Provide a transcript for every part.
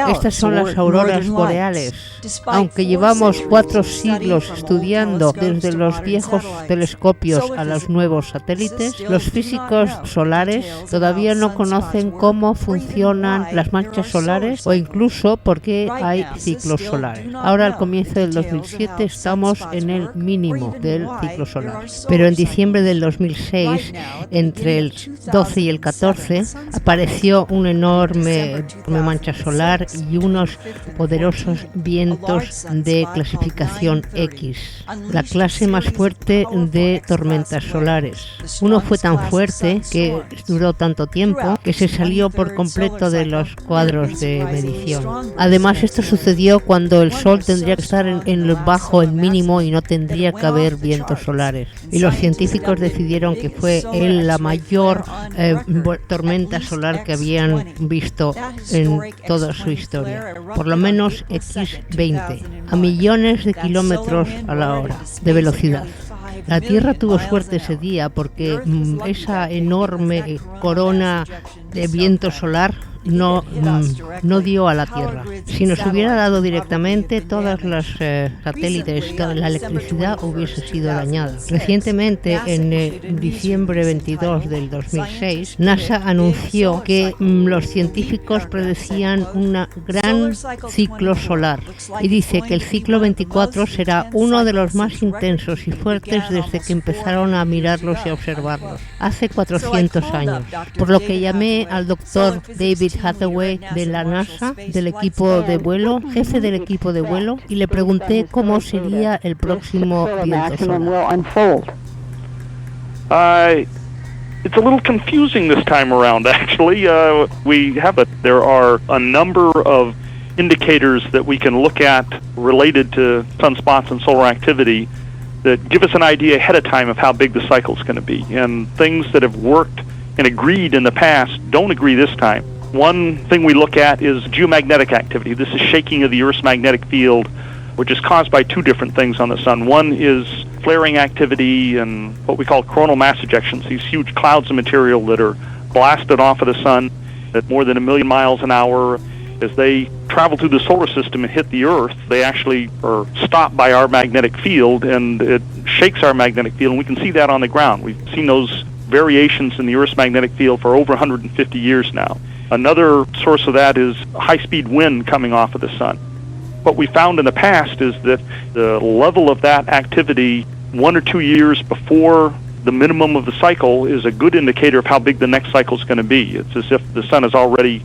Estas son las auroras boreales. Aunque llevamos 4 siglos estudiando desde los viejos telescopios a los nuevos satélites, los físicos solares todavía no conocen cómo funcionan las manchas solares o incluso por qué hay ciclos solares. Ahora, al comienzo del 2007, estamos en el mínimo del ciclo solar. Pero en diciembre del 2006, entre el 12 y el 14, apareció una enorme mancha solar y unos poderosos vientos de clasificación X, la clase más fuerte de tormentas solares. Uno fue tan fuerte que duró tanto tiempo que se salió por completo de los cuadros de medición. Además, esto sucedió cuando el Sol tendría que estar bajo el mínimo y no tendría que haber vientos solares. Y los científicos decidieron que fue la mayor tormenta solar que habían visto en toda su historia. Por lo menos X20, a millones de kilómetros a la hora de velocidad. La Tierra tuvo suerte ese día porque esa enorme corona de viento solar no dio a la Tierra. Si nos hubiera dado directamente, todas las satélites, toda la electricidad hubiese sido dañada. Recientemente, en diciembre 22 del 2006, NASA anunció que los científicos predecían un gran ciclo solar y dice que el ciclo 24 será uno de los más intensos y fuertes desde que empezaron a mirarlos y a observarlos, hace 400 años. Por lo que llamé al doctor David Hathaway de la NASA, del equipo de vuelo, jefe del equipo de vuelo, y le pregunté cómo sería el próximo viento solar. It's a little confusing this time around, actually. There are a number of indicators that we can look at related to sunspots and solar activity that give us an idea ahead of time of how big the cycle is going to be. And things that have worked and agreed in the past don't agree this time. One thing we look at is geomagnetic activity. This is shaking of the Earth's magnetic field, which is caused by 2 different things on the sun. One is flaring activity and what we call coronal mass ejections, these huge clouds of material that are blasted off of the sun at more than 1 million miles an hour. As they travel through the solar system and hit the Earth, they actually are stopped by our magnetic field, and it shakes our magnetic field, and we can see that on the ground. We've seen those variations in the Earth's magnetic field for over 150 years now. Another source of that is high-speed wind coming off of the sun. What we found in the past is that the level of that activity 1 or 2 years before the minimum of the cycle is a good indicator of how big the next cycle is going to be. It's as if the sun is already,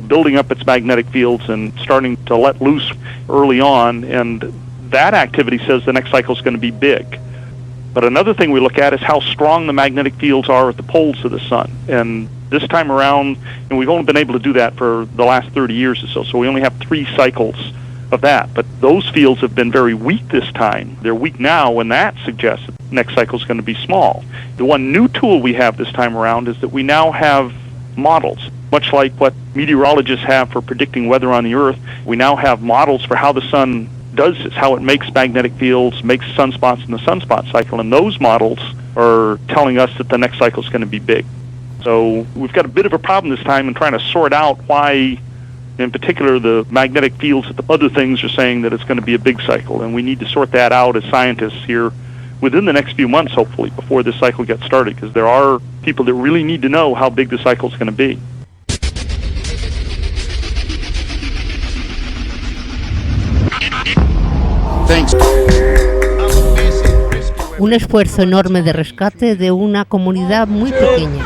building up its magnetic fields and starting to let loose early on, and that activity says the next cycle is going to be big. But another thing we look at is how strong the magnetic fields are at the poles of the sun. And this time around, and we've only been able to do that for the last 30 years or so we only have 3 cycles of that. But those fields have been very weak this time. They're weak now, and that suggests that the next cycle is going to be small. The one new tool we have this time around is that we now have models. Much like what meteorologists have for predicting weather on the Earth, we now have models for how the sun does this, how it makes magnetic fields, makes sunspots in the sunspot cycle, and those models are telling us that the next cycle is going to be big. So we've got a bit of a problem this time in trying to sort out why, in particular, the magnetic fields and the other things are saying that it's going to be a big cycle, and we need to sort that out as scientists here within the next few months, hopefully, before this cycle gets started, because there are people that really need to know how big the cycle is going to be. Thanks. Un esfuerzo enorme de rescate de una comunidad muy pequeña.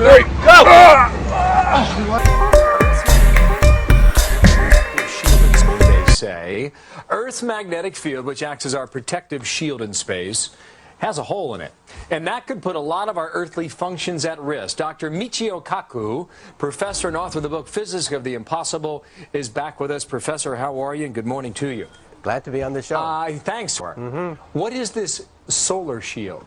Say, Earth's magnetic field, which acts as our protective shield in space, has a hole in it. And that could put a lot of our earthly functions at risk. Dr. Michio Kaku, professor and author of the book Physics of the Impossible, is back with us. Professor, how are you? And good morning to you. Glad to be on the show. Thanks. What is this solar shield?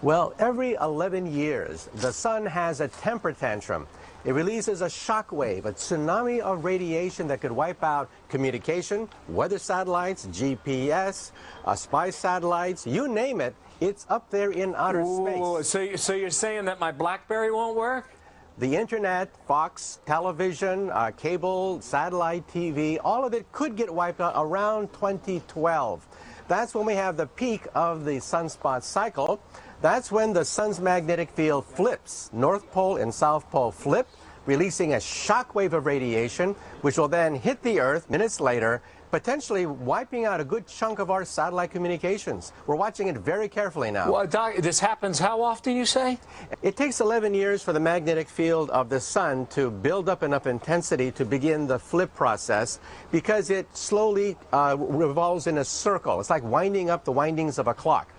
Well, every 11 years, the sun has a temper tantrum. It releases a shock wave, a tsunami of radiation that could wipe out communication, weather satellites, GPS, spy satellites, you name it, it's up there in outer space. So you're saying that my BlackBerry won't work? The internet, Fox, television, cable, satellite TV, all of it could get wiped out around 2012. That's when we have the peak of the sunspot cycle. That's when the sun's magnetic field flips. North Pole and South Pole flip, releasing a shock wave of radiation, which will then hit the Earth minutes later, potentially wiping out a good chunk of our satellite communications. We're watching it very carefully now. Well, Doc, this happens how often, you say? It takes 11 years for the magnetic field of the sun to build up enough intensity to begin the flip process, because it slowly revolves in a circle. It's like winding up the windings of a clock.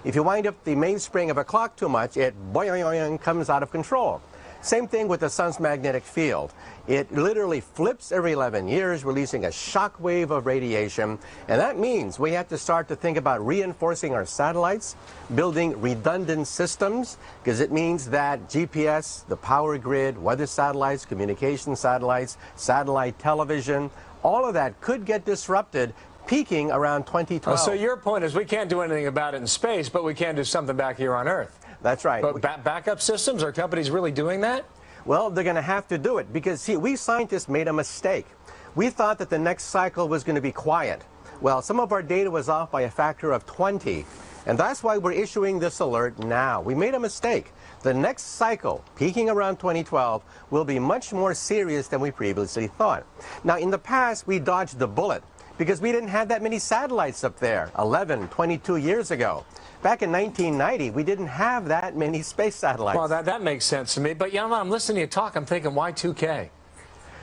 If you wind up the mainspring of a clock too much, it boing, comes out of control. Same thing with the sun's magnetic field. It literally flips every 11 years, releasing a shock wave of radiation. And that means we have to start to think about reinforcing our satellites, building redundant systems, because it means that GPS, the power grid, weather satellites, communication satellites, satellite television, all of that could get disrupted, peaking around 2012. So your point is we can't do anything about it in space, but we can do something back here on Earth. That's right. But backup systems, are companies really doing that? Well, they're going to have to do it because, see, we scientists made a mistake. We thought that the next cycle was going to be quiet. Well, some of our data was off by a factor of 20, and that's why we're issuing this alert now. We made a mistake. The next cycle, peaking around 2012, will be much more serious than we previously thought. Now, in the past, we dodged the bullet because we didn't have that many satellites up there 11, 22 years ago. Back in 1990, we didn't have that many space satellites. Well, that makes sense to me. But, you know, I'm listening to you talk, I'm thinking, why 2K?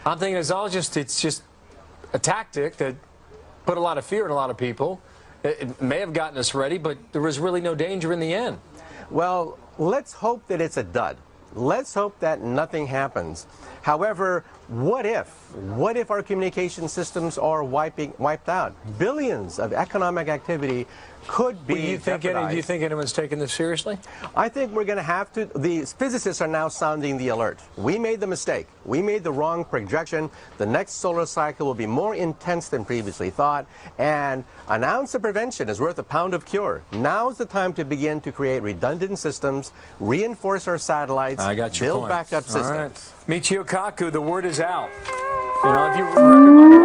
I'm thinking it's just a tactic that put a lot of fear in a lot of people. It may have gotten us ready, but there was really no danger in the end. Well, let's hope that it's a dud. Let's hope that nothing happens. However, what if our communication systems are wiped out? Billions of economic activity could be jeopardized. Do you think anyone's taking this seriously? I think we're going to have to. The physicists are now sounding the alert. We made the mistake. We made the wrong projection. The next solar cycle will be more intense than previously thought. And an ounce of prevention is worth a pound of cure. Now's the time to begin to create redundant systems, reinforce our satellites, build backup systems. All right. Michio Kaku, the word is out. You know, if you remember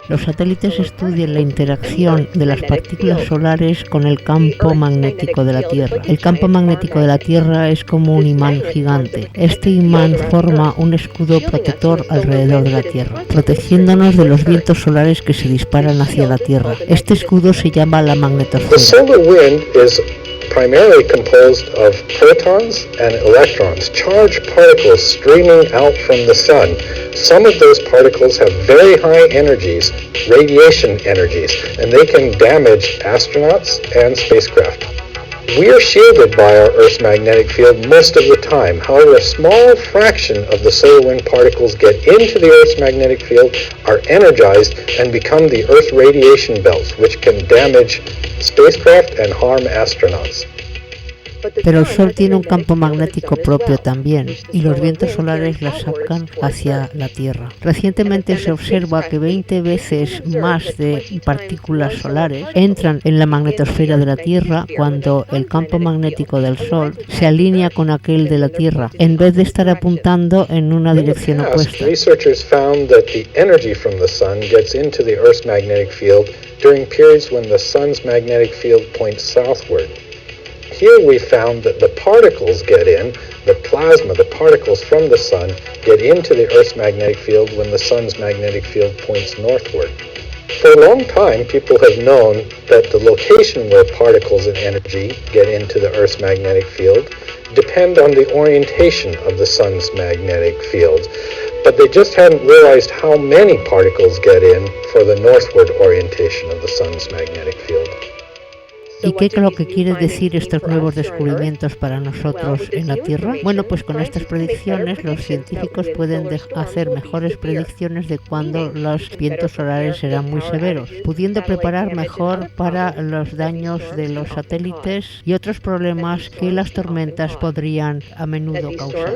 Los satélites estudian la interacción de las partículas solares con el campo magnético de la Tierra. El campo magnético de la Tierra es como un imán gigante. Este imán forma un escudo protector alrededor de la Tierra, protegiéndonos de los vientos solares que se disparan hacia la Tierra. Este escudo se llama la magnetosfera. Primarily composed of protons and electrons, charged particles streaming out from the sun. Some of those particles have very high energies, radiation energies, and they can damage astronauts and spacecraft. We are shielded by our Earth's magnetic field most of the time. However, a small fraction of the solar wind particles get into the Earth's magnetic field, are energized, and become the Earth radiation belts, which can damage spacecraft and harm astronauts. Pero el Sol tiene un campo magnético propio también, y los vientos solares la sacan hacia la Tierra. Recientemente se observa que 20 veces más de partículas solares entran en la magnetosfera de la Tierra cuando el campo magnético del Sol se alinea con aquel de la Tierra, en vez de estar apuntando en una dirección opuesta. Researchers found that the energy from the sun gets into the Earth's magnetic field during periods when the sun's magnetic field points southward. Here we found that the particles get in, the plasma, the particles from the sun, get into the Earth's magnetic field when the sun's magnetic field points northward. For a long time, people have known that the location where particles and energy get into the Earth's magnetic field depend on the orientation of the sun's magnetic field. But they just hadn't realized how many particles get in for the northward orientation of the sun's magnetic field. ¿Y qué es lo que quiere decir estos nuevos descubrimientos para nosotros en la Tierra? Bueno, pues con estas predicciones los científicos pueden hacer mejores predicciones de cuándo los vientos solares serán muy severos, pudiendo preparar mejor para los daños de los satélites y otros problemas que las tormentas podrían a menudo causar.